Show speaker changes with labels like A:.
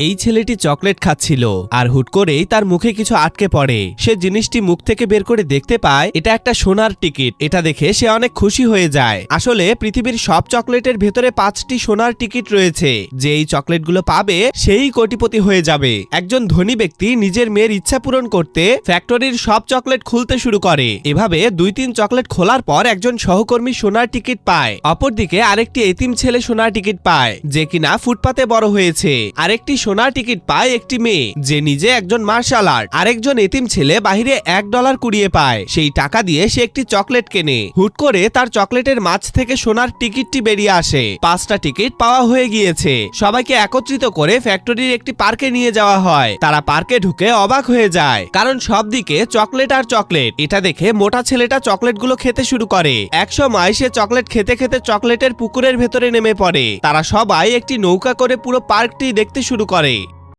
A: এই ছেলেটি চকলেট খাচ্ছিল আর হুট করেই তার মুখে কিছু আটকে পড়ে। সে জিনিসটি মুখ থেকে বের করে দেখতে পায় এটা একটা সোনার টিকিট। এটা দেখে সে অনেক খুশি হয়ে যায়। আসলে পৃথিবীর সব চকলেটের ভেতরে 5টি সোনার টিকিট রয়েছে। যে এই চকলেটগুলো পাবে সেই কোটিপতি হয়ে যাবে। একজন ধনী ব্যক্তি নিজের মেয়ের ইচ্ছা পূরণ করতে ফ্যাক্টরির সব চকলেট খুলতে শুরু করে। এভাবে 2-3 চকলেট খোলার পর একজন সহকর্মী সোনার টিকিট পায়। অপরদিকে আরেকটি এতিম ছেলে সোনার টিকিট পায় যে কিনা ফুটপাতে বড় হয়েছে। আরেকটি সোনার টিকিট পায় একটি মেয়ে যে নিজে একজন মার্শাল আর্ট। আরেকজন এতিম ছেলে বাহিরে $1 কুড়িয়ে পায়। সেই টাকা দিয়ে সে একটি চকলেট কেনে। হুট করে তার চকলেটের মাছ থেকে সোনার টিকিটটি বেরিয়ে আসে। 5টা টিকিট পাওয়া হয়ে গিয়েছে। সবাইকে একত্রিত করে ফ্যাক্টরির একটি পার্কে নিয়ে যাওয়া হয়। তারা পার্কে ঢুকে অবাক হয়ে যায়, কারণ সব দিকে চকলেট আর চকলেট। এটা দেখে মোটা ছেলেটা চকলেটগুলো খেতে শুরু করে। একসময় সে চকলেট খেতে খেতে চকলেটের পুকুরের ভেতরে নেমে পড়ে। তারা সবাই একটি নৌকা করে পুরো পার্কটি দেখতে শুরু করে।